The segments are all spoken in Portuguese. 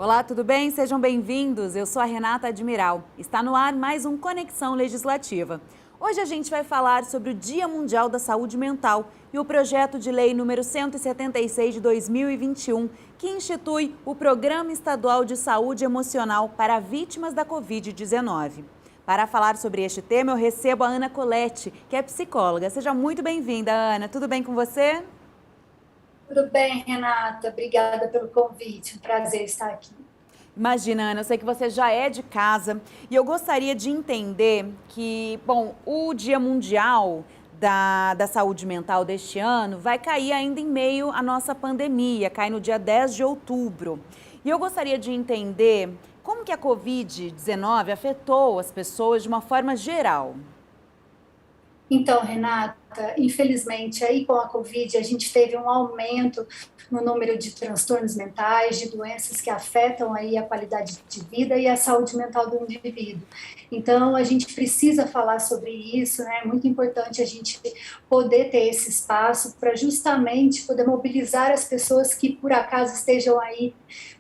Olá, tudo bem? Sejam bem-vindos. Eu sou a Renata Admiral. Está no ar mais um Conexão Legislativa. Hoje a gente vai falar sobre o Dia Mundial da Saúde Mental e o projeto de lei número 176 de 2021, que institui o Programa Estadual de Saúde Emocional para vítimas da Covid-19. Para falar sobre este tema, eu recebo a Ana Colette, que é psicóloga. Seja muito bem-vinda, Ana. Tudo bem com você? Tudo bem, Renata. Obrigada pelo convite. Um prazer estar aqui. Imagina, Ana, eu sei que você já é de casa e eu gostaria de entender que, bom, o Dia Mundial da Saúde Mental deste ano vai cair ainda em meio à nossa pandemia, cai no dia 10 de outubro. E eu gostaria de entender como que a Covid-19 afetou as pessoas de uma forma geral. Então, Renata, infelizmente, aí com a Covid, a gente teve um aumento no número de transtornos mentais, de doenças que afetam aí a qualidade de vida e a saúde mental do indivíduo. Então, a gente precisa falar sobre isso, né? É muito importante a gente poder ter esse espaço para justamente poder mobilizar as pessoas que, por acaso, estejam aí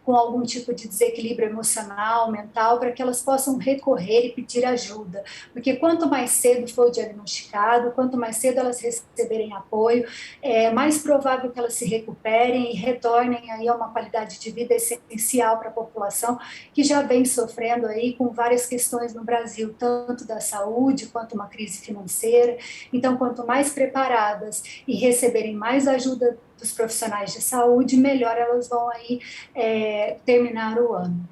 com algum tipo de desequilíbrio emocional, mental, para que elas possam recorrer e pedir ajuda. Porque quanto mais cedo for diagnosticado, quanto mais cedo elas receberem apoio, é mais provável que elas se recuperem e retornem aí a uma qualidade de vida essencial para a população que já vem sofrendo aí com várias questões no Brasil, tanto da saúde quanto uma crise financeira. Então, quanto mais preparadas e receberem mais ajuda dos profissionais de saúde, melhor elas vão aí terminar o ano.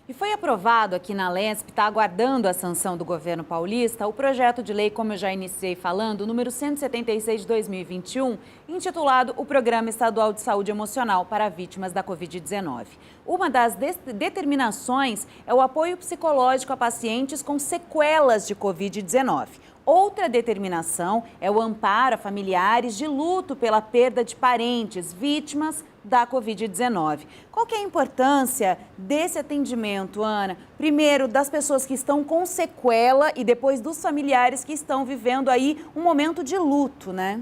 E foi aprovado aqui na LESP, está aguardando a sanção do governo paulista, o projeto de lei, como eu já iniciei falando, número 176 de 2021, intitulado o Programa Estadual de Saúde Emocional para Vítimas da Covid-19. Uma das determinações é o apoio psicológico a pacientes com sequelas de Covid-19. Outra determinação é o amparo a familiares de luto pela perda de parentes, vítimas da Covid-19. Qual que é a importância desse atendimento, Ana? Primeiro, das pessoas que estão com sequela e depois dos familiares que estão vivendo aí um momento de luto, né?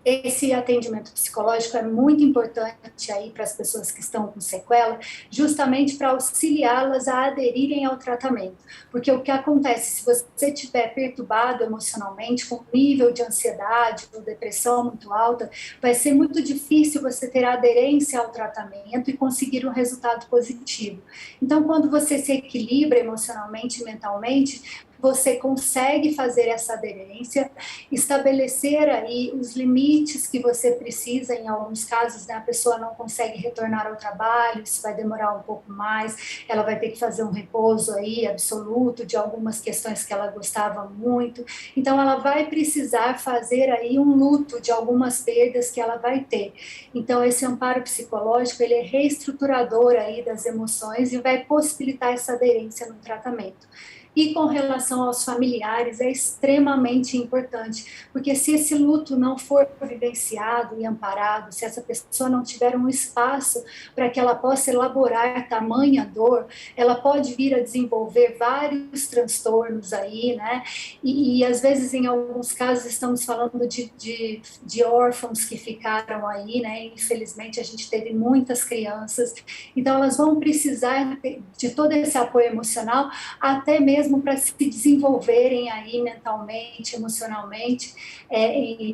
Esse atendimento psicológico é muito importante aí para as pessoas que estão com sequela, justamente para auxiliá-las a aderirem ao tratamento. Porque o que acontece, se você estiver perturbado emocionalmente, com nível de ansiedade ou depressão muito alta, vai ser muito difícil você ter aderência ao tratamento e conseguir um resultado positivo. Então, quando você se equilibra emocionalmente e mentalmente, você consegue fazer essa aderência, estabelecer aí os limites que você precisa. Em alguns casos, né, a pessoa não consegue retornar ao trabalho, isso vai demorar um pouco mais, ela vai ter que fazer um repouso aí absoluto de algumas questões que ela gostava muito, então ela vai precisar fazer aí um luto de algumas perdas que ela vai ter. Então esse amparo psicológico, ele é reestruturador aí das emoções e vai possibilitar essa aderência no tratamento. E com relação aos familiares, é extremamente importante, porque se esse luto não for vivenciado e amparado, se essa pessoa não tiver um espaço para que ela possa elaborar tamanha dor, ela pode vir a desenvolver vários transtornos aí, né? E às vezes, em alguns casos, estamos falando de órfãos que ficaram aí, né? Infelizmente, a gente teve muitas crianças, então elas vão precisar de todo esse apoio emocional, até mesmo para se desenvolverem aí mentalmente, emocionalmente,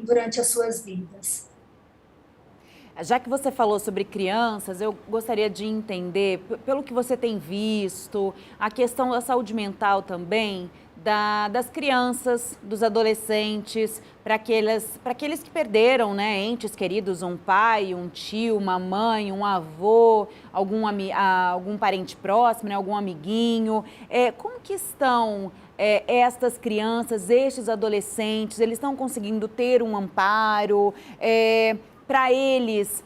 durante as suas vidas. Já que você falou sobre crianças, eu gostaria de entender, pelo que você tem visto, a questão da saúde mental também, das crianças, dos adolescentes, para aqueles que perderam, né, entes queridos, um pai, um tio, uma mãe, um avô, algum parente próximo, né, algum amiguinho. Como que estão estas crianças, estes adolescentes, eles estão conseguindo ter um amparo? Para eles,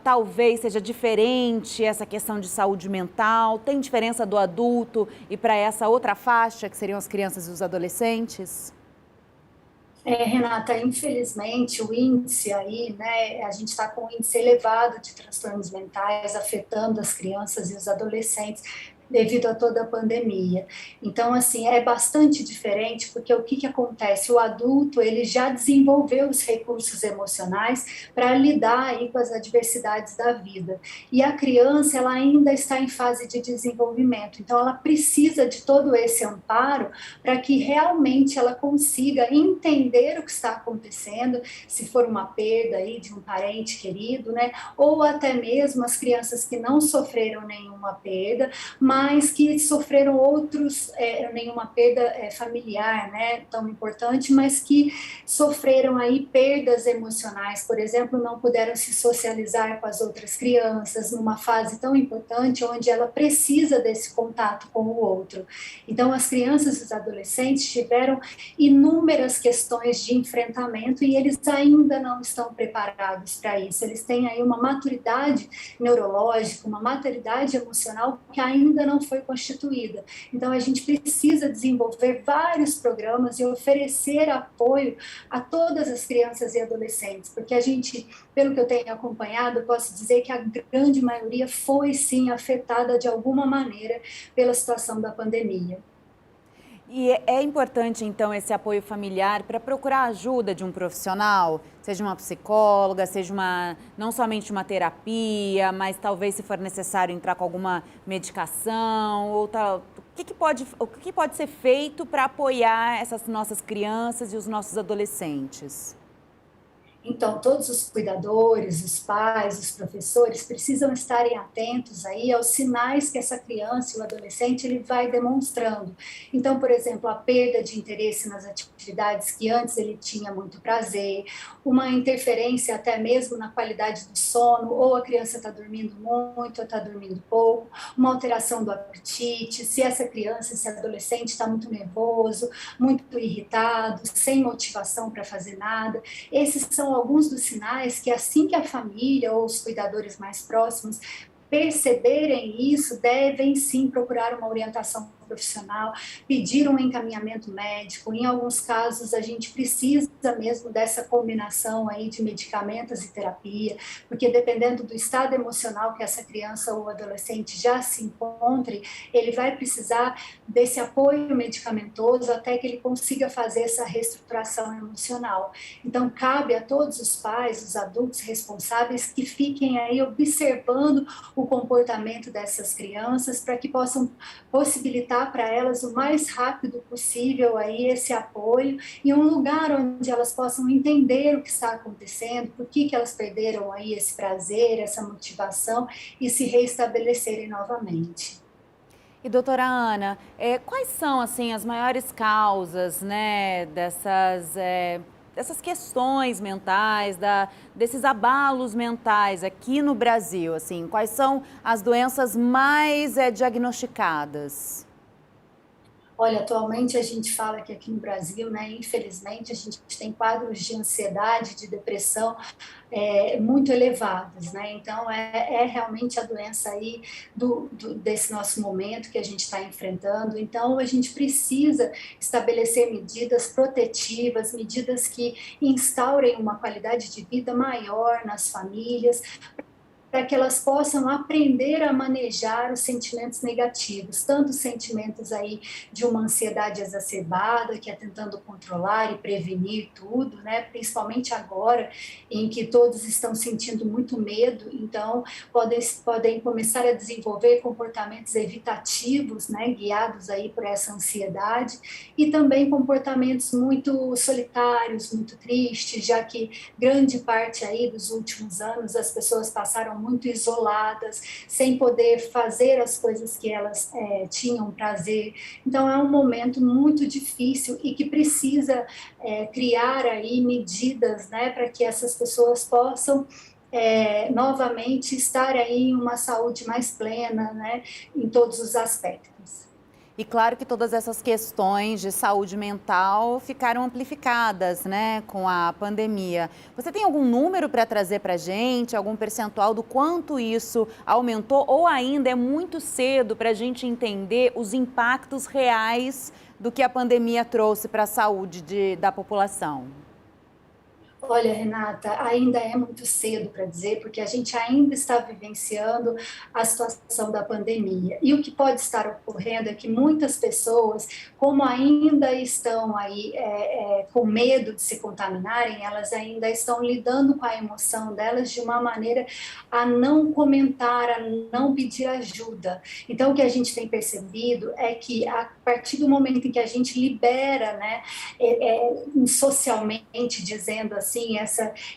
talvez seja diferente essa questão de saúde mental? Tem diferença do adulto e para essa outra faixa, que seriam as crianças e os adolescentes? Renata, infelizmente o índice aí, né, a gente está com um índice elevado de transtornos mentais afetando as crianças e os adolescentes. devido a toda a pandemia. Então, assim, é bastante diferente, porque o que acontece? O adulto, ele já desenvolveu os recursos emocionais para lidar aí com as adversidades da vida. E a criança, ela ainda está em fase de desenvolvimento, então ela precisa de todo esse amparo para que realmente ela consiga entender o que está acontecendo, se for uma perda aí de um parente querido, né? Ou até mesmo as crianças que não sofreram nenhuma perda, mas que sofreram nenhuma perda familiar, né? Tão importante, mas que sofreram aí perdas emocionais, por exemplo, não puderam se socializar com as outras crianças numa fase tão importante onde ela precisa desse contato com o outro. Então, as crianças e os adolescentes tiveram inúmeras questões de enfrentamento e eles ainda não estão preparados para isso. Eles têm aí uma maturidade neurológica, uma maturidade emocional que ainda não foi constituída. Então, a gente precisa desenvolver vários programas e oferecer apoio a todas as crianças e adolescentes, porque a gente, pelo que eu tenho acompanhado, posso dizer que a grande maioria foi sim afetada de alguma maneira pela situação da pandemia. E é importante, então, esse apoio familiar para procurar ajuda de um profissional, seja uma psicóloga, seja não somente uma terapia, mas talvez, se for necessário, entrar com alguma medicação, ou tal. O que pode ser feito para apoiar essas nossas crianças e os nossos adolescentes? Então, todos os cuidadores, os pais, os professores precisam estarem atentos aí aos sinais que essa criança e o adolescente ele vai demonstrando. Então, por exemplo, a perda de interesse nas atividades que antes ele tinha muito prazer, uma interferência até mesmo na qualidade do sono, ou a criança está dormindo muito ou está dormindo pouco, uma alteração do apetite, se essa criança, esse adolescente está muito nervoso, muito irritado, sem motivação para fazer nada. Esses são alguns dos sinais que, assim que a família ou os cuidadores mais próximos perceberem isso, devem sim procurar uma orientação profissional, pedir um encaminhamento médico. Em alguns casos, a gente precisa mesmo dessa combinação aí de medicamentos e terapia, porque dependendo do estado emocional que essa criança ou adolescente já se encontre, ele vai precisar desse apoio medicamentoso até que ele consiga fazer essa reestruturação emocional. Então, cabe a todos os pais, os adultos responsáveis, que fiquem aí observando o comportamento dessas crianças para que possam possibilitar para elas o mais rápido possível aí esse apoio e um lugar onde elas possam entender o que está acontecendo, por que elas perderam aí esse prazer, essa motivação e se reestabelecerem novamente. E, doutora Ana, quais são, assim, as maiores causas, né, dessas questões mentais, desses abalos mentais aqui no Brasil, assim? Quais são as doenças mais diagnosticadas? Olha, atualmente a gente fala que aqui no Brasil, né, infelizmente, a gente tem quadros de ansiedade, de depressão muito elevados, né? Então, é realmente a doença aí desse nosso momento que a gente está enfrentando. Então, a gente precisa estabelecer medidas protetivas, medidas que instaurem uma qualidade de vida maior nas famílias, para que elas possam aprender a manejar os sentimentos negativos, tanto os sentimentos aí de uma ansiedade exacerbada, que é tentando controlar e prevenir tudo, né? Principalmente agora, em que todos estão sentindo muito medo, então podem começar a desenvolver comportamentos evitativos, né? Guiados aí por essa ansiedade, e também comportamentos muito solitários, muito tristes, já que grande parte aí dos últimos anos as pessoas passaram muito isoladas, sem poder fazer as coisas que elas tinham prazer. Então, é um momento muito difícil e que precisa criar aí medidas, né, para que essas pessoas possam novamente estar aí em uma saúde mais plena, né, em todos os aspectos. E claro que todas essas questões de saúde mental ficaram amplificadas, né, com a pandemia. Você tem algum número para trazer para a gente, algum percentual do quanto isso aumentou, ou ainda é muito cedo para a gente entender os impactos reais do que a pandemia trouxe para a saúde da população? Olha, Renata, ainda é muito cedo para dizer, porque a gente ainda está vivenciando a situação da pandemia. E o que pode estar ocorrendo é que muitas pessoas, como ainda estão aí com medo de se contaminarem, elas ainda estão lidando com a emoção delas de uma maneira a não comentar, a não pedir ajuda. Então, o que a gente tem percebido é que a partir do momento em que a gente libera, né, socialmente dizendo assim,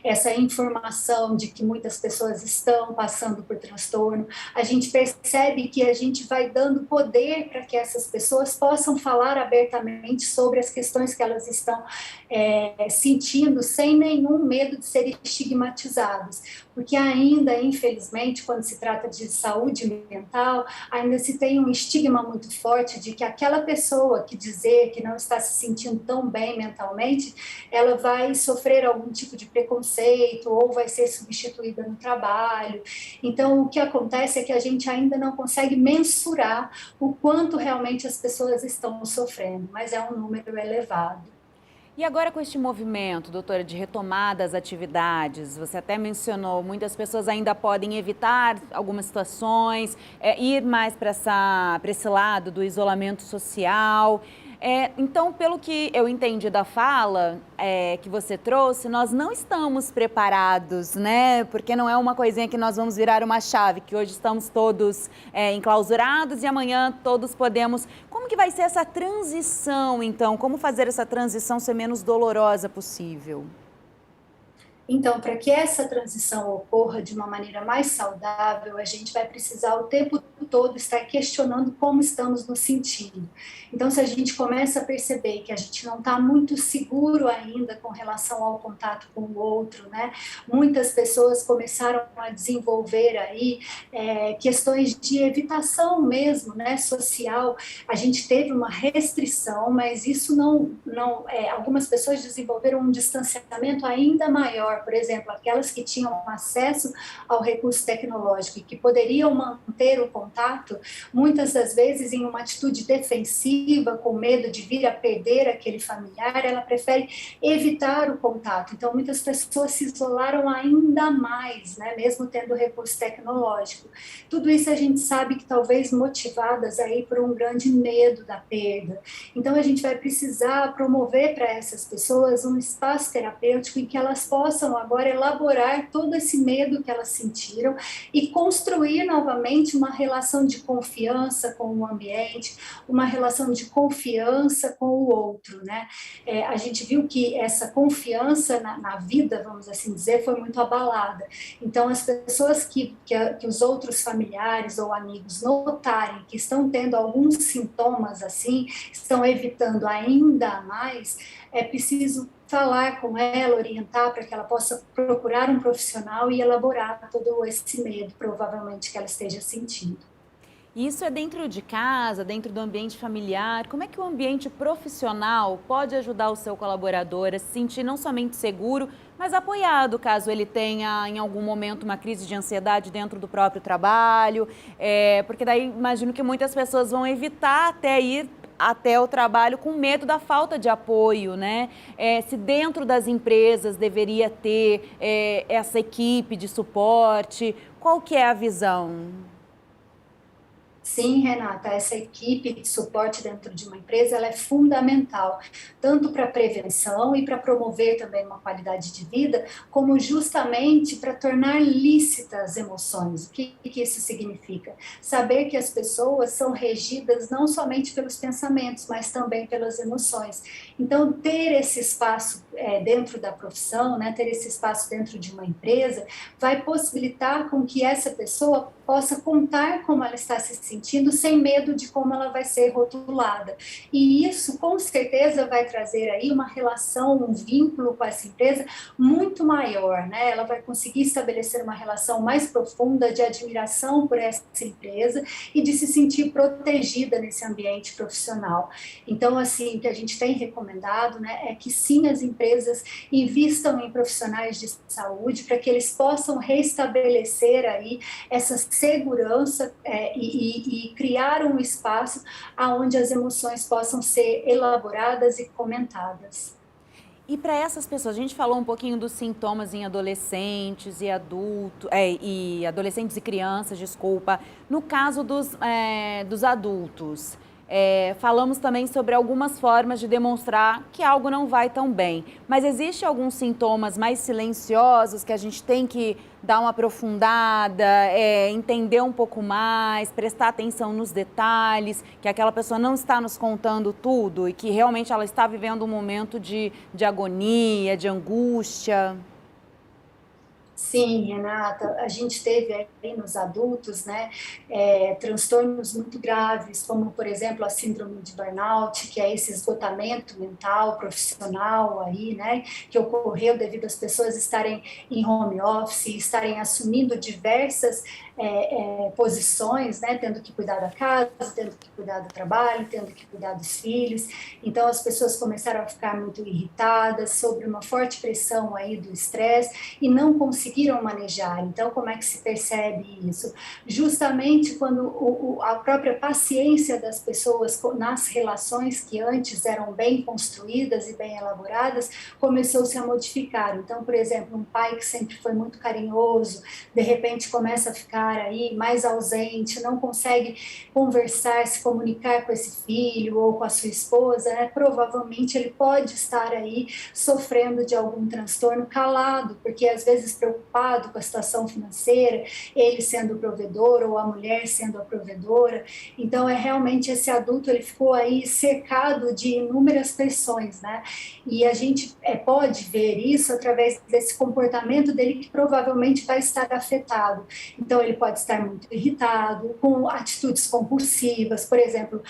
essa informação de que muitas pessoas estão passando por transtorno, a gente percebe que a gente vai dando poder para que essas pessoas possam falar abertamente sobre as questões que elas estão sentindo, sem nenhum medo de serem estigmatizados, porque ainda, infelizmente, quando se trata de saúde mental, ainda se tem um estigma muito forte de que aquela pessoa que dizer que não está se sentindo tão bem mentalmente, ela vai sofrer algum tipo de preconceito ou vai ser substituída no trabalho. Então, o que acontece é que a gente ainda não consegue mensurar o quanto realmente as pessoas estão sofrendo, mas é um número elevado. E agora com este movimento, doutora, de retomada das atividades, você até mencionou, muitas pessoas ainda podem evitar algumas situações, ir mais para esse lado do isolamento social. Então, pelo que eu entendi da fala que você trouxe, nós não estamos preparados, né? Porque não é uma coisinha que nós vamos virar uma chave, que hoje estamos todos enclausurados e amanhã todos podemos. Como que vai ser essa transição, então? Como fazer essa transição ser menos dolorosa possível? Então, para que essa transição ocorra de uma maneira mais saudável, a gente vai precisar o tempo todo estar questionando como estamos nos sentindo. Então, se a gente começa a perceber que a gente não está muito seguro ainda com relação ao contato com o outro, né? Muitas pessoas começaram a desenvolver aí questões de evitação mesmo, né? Social. A gente teve uma restrição, mas isso algumas pessoas desenvolveram um distanciamento ainda maior. Por exemplo, aquelas que tinham acesso ao recurso tecnológico e que poderiam manter o contato, muitas das vezes em uma atitude defensiva, com medo de vir a perder aquele familiar, ela prefere evitar o contato. Então, muitas pessoas se isolaram ainda mais, né, mesmo tendo recurso tecnológico. Tudo isso a gente sabe que talvez motivadas aí por um grande medo da perda. Então, a gente vai precisar promover para essas pessoas um espaço terapêutico em que elas possam agora elaborar todo esse medo que elas sentiram e construir novamente uma relação de confiança com o ambiente, uma relação de confiança com o outro, né? A gente viu que essa confiança na vida, vamos assim dizer, foi muito abalada. Então, as pessoas que os outros familiares ou amigos notarem que estão tendo alguns sintomas assim, estão evitando ainda mais, é preciso falar com ela, orientar para que ela possa procurar um profissional e elaborar todo esse medo, provavelmente, que ela esteja sentindo. Isso é dentro de casa, dentro do ambiente familiar. Como é que o ambiente profissional pode ajudar o seu colaborador a se sentir não somente seguro, mas apoiado, caso ele tenha em algum momento uma crise de ansiedade dentro do próprio trabalho? Porque daí imagino que muitas pessoas vão evitar até ir até o trabalho com medo da falta de apoio, né? Se dentro das empresas deveria ter essa equipe de suporte, qual que é a visão? Sim, Renata, essa equipe de suporte dentro de uma empresa ela é fundamental, tanto para prevenção e para promover também uma qualidade de vida, como justamente para tornar lícitas as emoções. O que isso significa? Saber que as pessoas são regidas não somente pelos pensamentos, mas também pelas emoções. Então, ter esse espaço dentro da profissão, né, ter esse espaço dentro de uma empresa, vai possibilitar com que essa pessoa possa contar como ela está se sentindo, sem medo de como ela vai ser rotulada. E isso, com certeza, vai trazer aí uma relação, um vínculo com essa empresa muito maior, né? Ela vai conseguir estabelecer uma relação mais profunda de admiração por essa empresa e de se sentir protegida nesse ambiente profissional. Então, assim, o que a gente tem recomendado, né, é que sim, as empresas invistam em profissionais de saúde para que eles possam restabelecer aí essa segurança e criar um espaço onde as emoções possam ser elaboradas e comentadas. E para essas pessoas, a gente falou um pouquinho dos sintomas em adolescentes e adultos, e adolescentes e crianças, desculpa. No caso dos adultos, falamos também sobre algumas formas de demonstrar que algo não vai tão bem. Mas existe alguns sintomas mais silenciosos que a gente tem que dar uma aprofundada, entender um pouco mais, prestar atenção nos detalhes, que aquela pessoa não está nos contando tudo e que realmente ela está vivendo um momento de agonia, de angústia? Sim, Renata, a gente teve aí nos adultos, né, transtornos muito graves, como, por exemplo, a síndrome de burnout, que é esse esgotamento mental, profissional aí, né, que ocorreu devido às pessoas estarem em home office, estarem assumindo diversas posições, né, tendo que cuidar da casa, tendo que cuidar do trabalho, tendo que cuidar dos filhos. Então, as pessoas começaram a ficar muito irritadas, sob uma forte pressão aí do estresse e não conseguiram manejar. Então, como é que se percebe isso? Justamente quando a própria paciência das pessoas nas relações que antes eram bem construídas e bem elaboradas começou-se a modificar. Então, por exemplo, um pai que sempre foi muito carinhoso, de repente começa a ficar aí mais ausente, não consegue conversar, se comunicar com esse filho ou com a sua esposa, né? Provavelmente ele pode estar aí sofrendo de algum transtorno calado, porque às vezes preocupado com a situação financeira, ele sendo o provedor ou a mulher sendo a provedora. Então realmente esse adulto ele ficou aí cercado de inúmeras pressões, né? E a gente pode ver isso através desse comportamento dele que provavelmente vai estar afetado. Então ele pode estar muito irritado, com atitudes compulsivas, por exemplo,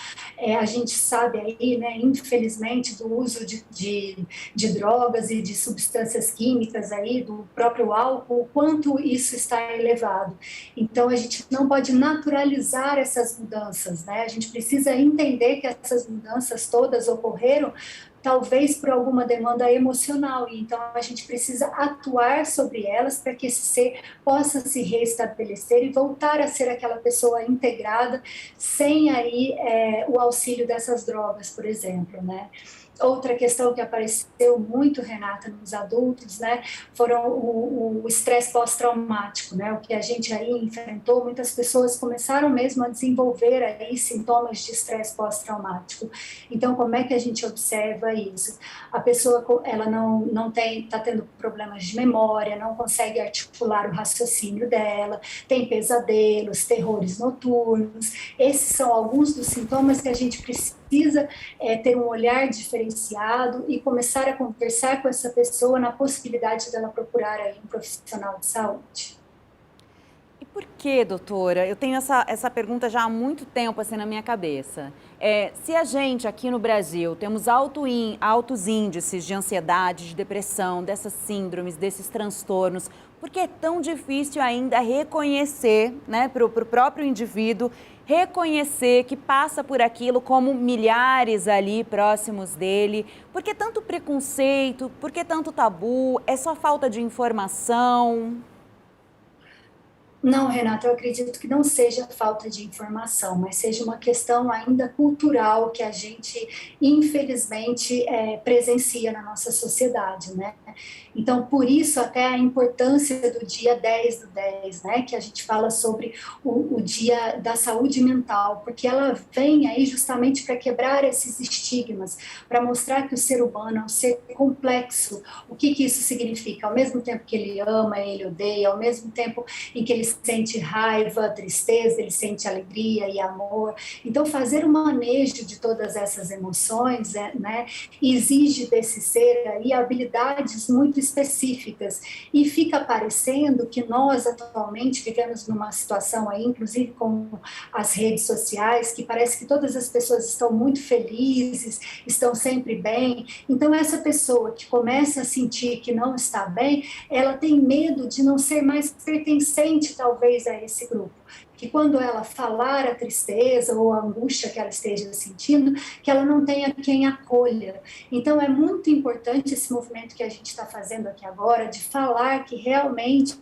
a gente sabe aí, né, infelizmente, do uso de drogas e de substâncias químicas aí, do próprio álcool, o quanto isso está elevado. Então a gente não pode naturalizar essas mudanças, né? A gente precisa entender que essas mudanças todas ocorreram talvez por alguma demanda emocional, e então a gente precisa atuar sobre elas para que esse ser possa se reestabelecer e voltar a ser aquela pessoa integrada, sem aí o auxílio dessas drogas, por exemplo, né? Outra questão que apareceu muito, Renata, nos adultos, né, foram o estresse pós-traumático, né, o que a gente aí enfrentou, muitas pessoas começaram mesmo a desenvolver aí sintomas de estresse pós-traumático. Então, como é que a gente observa isso? A pessoa, ela não está tendo problemas de memória, não consegue articular o raciocínio dela, tem pesadelos, terrores noturnos. Esses são alguns dos sintomas que a gente precisa ter um olhar diferenciado e começar a conversar com essa pessoa na possibilidade dela procurar aí um profissional de saúde. E por que, doutora? Eu tenho essa pergunta já há muito tempo assim na minha cabeça. Se a gente aqui no Brasil temos altos índices de ansiedade, de depressão, dessas síndromes, desses transtornos, por que é tão difícil ainda reconhecer, né, para o próprio indivíduo, reconhecer que passa por aquilo como milhares ali próximos dele? Por que tanto preconceito? Por que tanto tabu? É só falta de informação? Não, Renata, eu acredito que não seja falta de informação, mas seja uma questão ainda cultural que a gente, infelizmente, presencia na nossa sociedade, né? Então, por isso, até a importância do dia 10/10, né? Que a gente fala sobre o dia da saúde mental, porque ela vem aí justamente para quebrar esses estigmas, para mostrar que o ser humano é um ser complexo. O que isso significa? Ao mesmo tempo que ele ama, ele odeia, ao mesmo tempo em que ele sente raiva, tristeza, ele sente alegria e amor. Então, fazer um manejo de todas essas emoções, né, exige desse ser aí habilidades muito específicas. E fica parecendo que nós, atualmente, vivemos numa situação aí, inclusive com as redes sociais, que parece que todas as pessoas estão muito felizes, estão sempre bem. Então, essa pessoa que começa a sentir que não está bem, ela tem medo de não ser mais pertencente, talvez, a esse grupo. que quando ela falar a tristeza ou a angústia que ela esteja sentindo, que ela não tenha quem acolha. Então, é muito importante esse movimento que a gente está fazendo aqui agora, de falar que realmente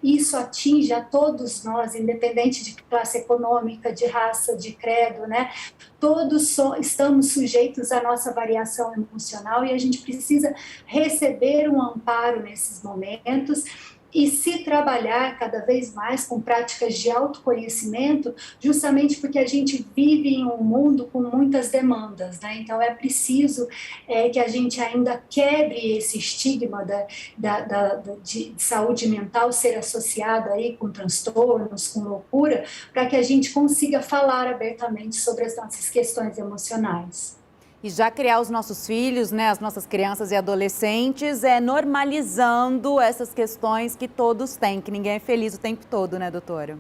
isso atinge a todos nós, independente de classe econômica, de raça, de credo, né? Todos estamos sujeitos à nossa variação emocional e a gente precisa receber um amparo nesses momentos e se trabalhar cada vez mais com práticas de autoconhecimento, justamente porque a gente vive em um mundo com muitas demandas, né? Então é preciso que a gente ainda quebre esse estigma de saúde mental ser associada aí com transtornos, com loucura, para que a gente consiga falar abertamente sobre as nossas questões emocionais. E já criar os nossos filhos, né, as nossas crianças e adolescentes, normalizando essas questões que todos têm, que ninguém é feliz o tempo todo, né, doutora?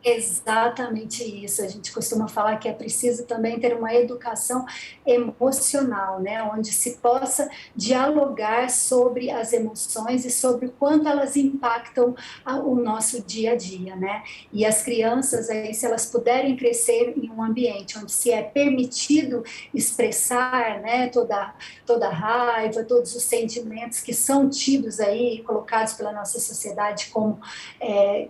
Exatamente isso. A gente costuma falar que é preciso também ter uma educação emocional, né, onde se possa dialogar sobre as emoções e sobre o quanto elas impactam o nosso dia a dia, né? E as crianças, aí, se elas puderem crescer em um ambiente onde se é permitido expressar, né, toda a raiva, todos os sentimentos que são tidos aí, colocados pela nossa sociedade como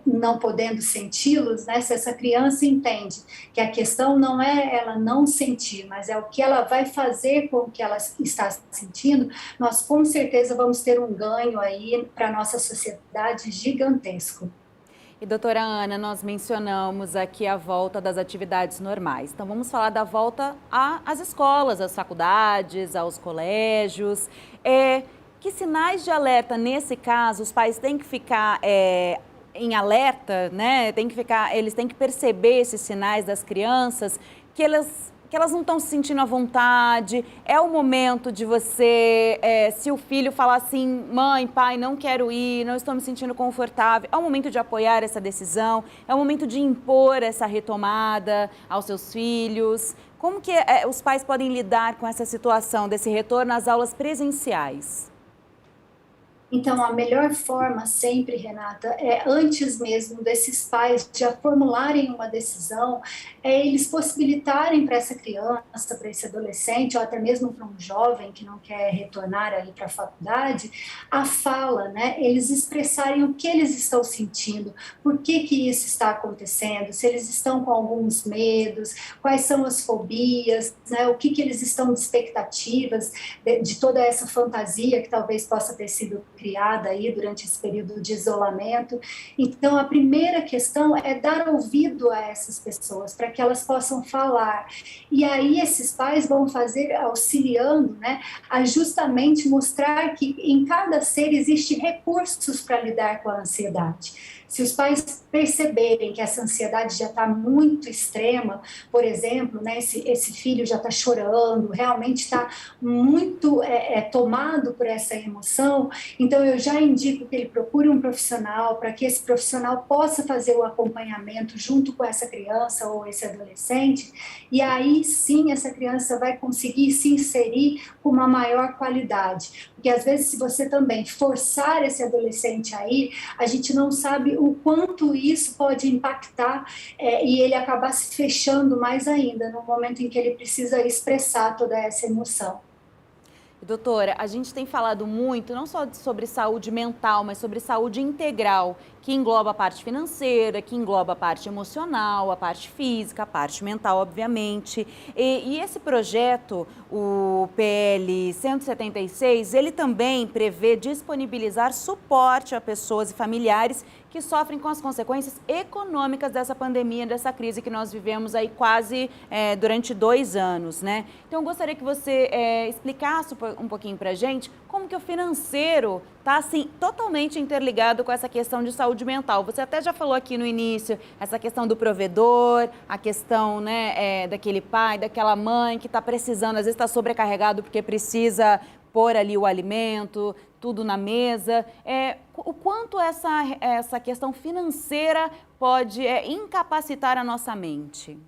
não podendo senti-los, né? Se essa criança entende que a questão não é ela não sentir, mas é o que ela vai fazer com o que ela está sentindo, nós com certeza vamos ter um ganho aí para a nossa sociedade gigantesco. E doutora Ana, nós mencionamos aqui a volta das atividades normais. Então vamos falar da volta às escolas, às faculdades, aos colégios. Que sinais de alerta, nesse caso, os pais têm que ficar em alerta, né? Eles têm que perceber esses sinais das crianças, que elas não estão se sentindo à vontade. É o momento de você, se o filho falar assim, mãe, pai, não quero ir, não estou me sentindo confortável, é o momento de apoiar essa decisão, é o momento de impor essa retomada aos seus filhos. Como que os pais podem lidar com essa situação desse retorno às aulas presenciais? Então, a melhor forma sempre, Renata, antes mesmo desses pais já formularem uma decisão, eles possibilitarem para essa criança, para esse adolescente, ou até mesmo para um jovem que não quer retornar ali para a faculdade, a fala, né? Eles expressarem o que eles estão sentindo, por que isso está acontecendo, se eles estão com alguns medos, quais são as fobias, né? O que eles estão de expectativas de toda essa fantasia que talvez possa ter sido criada aí durante esse período de isolamento. Então, a primeira questão é dar ouvido a essas pessoas, para que elas possam falar. E aí esses pais vão fazer, auxiliando, né, a justamente mostrar que em cada ser existe recursos para lidar com a ansiedade. Se os pais perceberem que essa ansiedade já está muito extrema, por exemplo, né, esse filho já está chorando, realmente está muito tomado por essa emoção, então eu já indico que ele procure um profissional para que esse profissional possa fazer o acompanhamento junto com essa criança ou esse adolescente, e aí sim essa criança vai conseguir se inserir com uma maior qualidade. Porque às vezes, se você também forçar esse adolescente a ir, a gente não sabe o quanto isso pode impactar e ele acabar se fechando mais ainda no momento em que ele precisa expressar toda essa emoção. Doutora, a gente tem falado muito, não só sobre saúde mental, mas sobre saúde integral, que engloba a parte financeira, que engloba a parte emocional, a parte física, a parte mental, obviamente. E esse projeto, o PL 176, ele também prevê disponibilizar suporte a pessoas e familiares que sofrem com as consequências econômicas dessa pandemia, dessa crise que nós vivemos aí quase durante 2 anos, né? Então, eu gostaria que você explicasse um pouquinho para a gente como que o financeiro está, assim, totalmente interligado com essa questão de saúde mental. Você até já falou aqui no início, essa questão do provedor, a questão, né, daquele pai, daquela mãe que está precisando, às vezes está sobrecarregado porque precisa pôr ali o alimento, tudo na mesa. O quanto essa questão financeira pode incapacitar a nossa mente?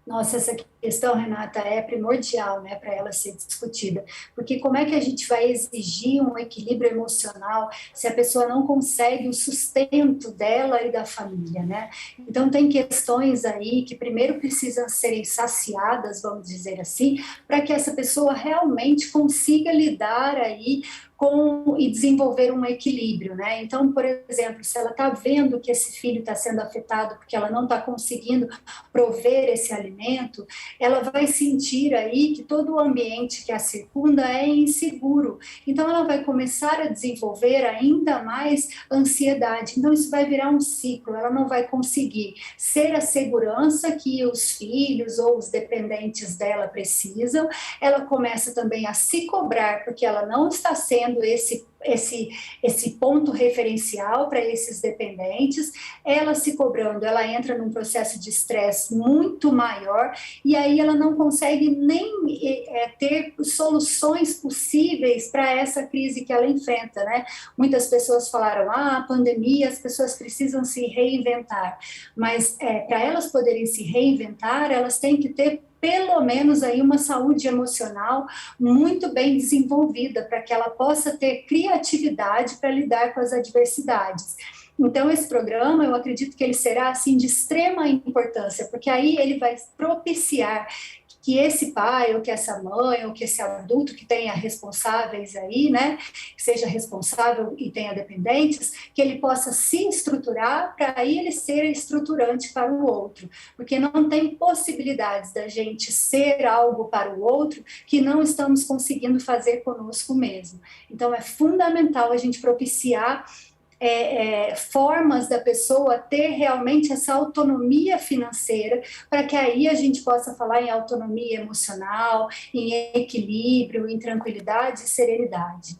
Nossa, essa questão, Renata, é primordial, né, para ela ser discutida, porque como é que a gente vai exigir um equilíbrio emocional se a pessoa não consegue o sustento dela e da família, né? Então, tem questões aí que primeiro precisam serem saciadas, vamos dizer assim, para que essa pessoa realmente consiga lidar aí com e desenvolver um equilíbrio, né? Então, por exemplo, se ela está vendo que esse filho está sendo afetado porque ela não está conseguindo prover esse alimento, ela vai sentir aí que todo o ambiente que a circunda é inseguro. Então, ela vai começar a desenvolver ainda mais ansiedade. Então, isso vai virar um ciclo. Ela não vai conseguir ser a segurança que os filhos ou os dependentes dela precisam. Ela começa também a se cobrar porque ela não está sendo esse ponto referencial para esses dependentes. Ela se cobrando, ela entra num processo de estresse muito maior e aí ela não consegue nem ter soluções possíveis para essa crise que ela enfrenta, né? Muitas pessoas falaram, a pandemia, as pessoas precisam se reinventar, mas para elas poderem se reinventar, elas têm que ter pelo menos aí uma saúde emocional muito bem desenvolvida, para que ela possa ter criatividade para lidar com as adversidades. Então, esse programa, eu acredito que ele será, assim, de extrema importância, porque aí ele vai propiciar que esse pai, ou que essa mãe, ou que esse adulto que tenha responsáveis aí, né, que seja responsável e tenha dependentes, que ele possa se estruturar para aí ele ser estruturante para o outro, porque não tem possibilidades da gente ser algo para o outro que não estamos conseguindo fazer conosco mesmo. Então, é fundamental a gente propiciar formas da pessoa ter realmente essa autonomia financeira, para que aí a gente possa falar em autonomia emocional, em equilíbrio, em tranquilidade e serenidade.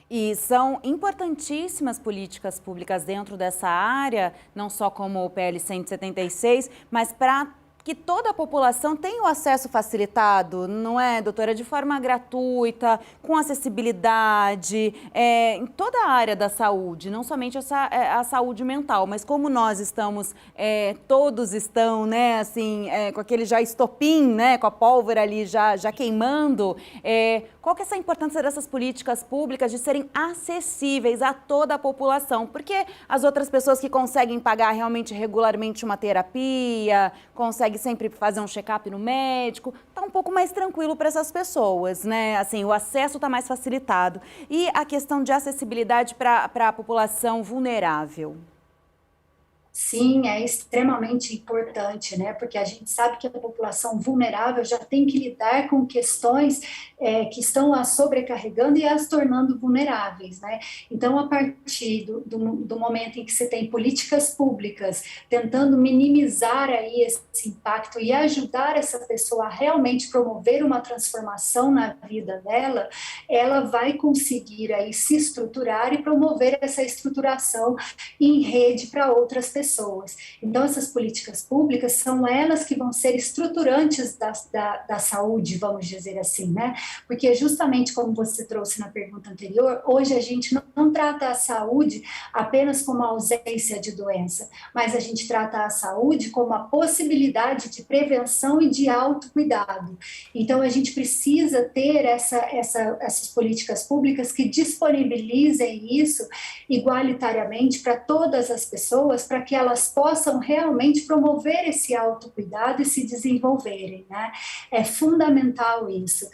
E são importantíssimas políticas públicas dentro dessa área, não só como o PL 176, mas para que toda a população tenha o acesso facilitado, não é, doutora? De forma gratuita, com acessibilidade, em toda a área da saúde, não somente a saúde mental, mas como nós estamos, todos estão, né, assim, com aquele já estopim, né, com a pólvora ali já queimando, qual que é essa importância dessas políticas públicas de serem acessíveis a toda a população? Porque as outras pessoas que conseguem pagar realmente regularmente uma terapia, conseguem sempre fazer um check-up no médico, tá um pouco mais tranquilo para essas pessoas, né? Assim, o acesso está mais facilitado. E a questão de acessibilidade para a população vulnerável? Sim, é extremamente importante, né? Porque a gente sabe que a população vulnerável já tem que lidar com questões que estão a sobrecarregando e as tornando vulneráveis, né? Então, a partir do momento em que você tem políticas públicas tentando minimizar aí esse impacto e ajudar essa pessoa a realmente promover uma transformação na vida dela, ela vai conseguir aí se estruturar e promover essa estruturação em rede para outras pessoas. Então, essas políticas públicas são elas que vão ser estruturantes da saúde, vamos dizer assim, né? Porque justamente como você trouxe na pergunta anterior, hoje a gente não trata a saúde apenas como a ausência de doença, mas a gente trata a saúde como a possibilidade de prevenção e de autocuidado. Então, a gente precisa ter essas políticas públicas que disponibilizem isso igualitariamente para todas as pessoas, para que elas possam realmente promover esse autocuidado e se desenvolverem, né? É fundamental isso.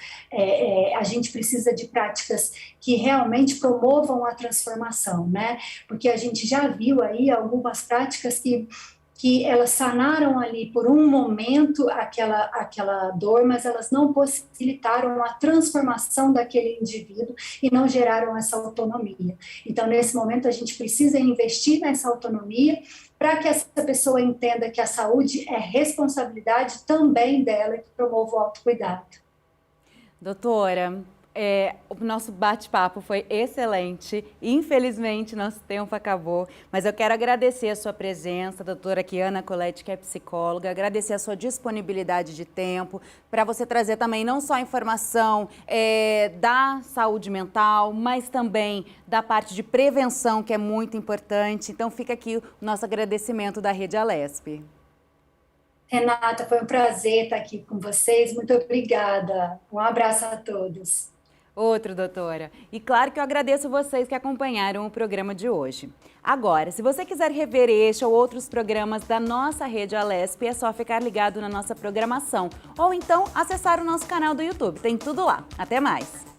A gente precisa de práticas que realmente promovam a transformação, né? Porque a gente já viu aí algumas práticas que elas sanaram ali por um momento aquela dor, mas elas não possibilitaram a transformação daquele indivíduo e não geraram essa autonomia. Então, nesse momento, a gente precisa investir nessa autonomia para que essa pessoa entenda que a saúde é responsabilidade também dela e que promova o autocuidado. Doutora, o nosso bate-papo foi excelente. Infelizmente, nosso tempo acabou, mas eu quero agradecer a sua presença, doutora Kiana Colletti, que é psicóloga, agradecer a sua disponibilidade de tempo, para você trazer também não só a informação da saúde mental, mas também da parte de prevenção, que é muito importante. Então, fica aqui o nosso agradecimento da Rede Alesp. Renata, foi um prazer estar aqui com vocês. Muito obrigada. Um abraço a todos. Outro, doutora. E claro que eu agradeço vocês que acompanharam o programa de hoje. Agora, se você quiser rever este ou outros programas da nossa rede Alesp, é só ficar ligado na nossa programação ou então acessar o nosso canal do YouTube. Tem tudo lá. Até mais!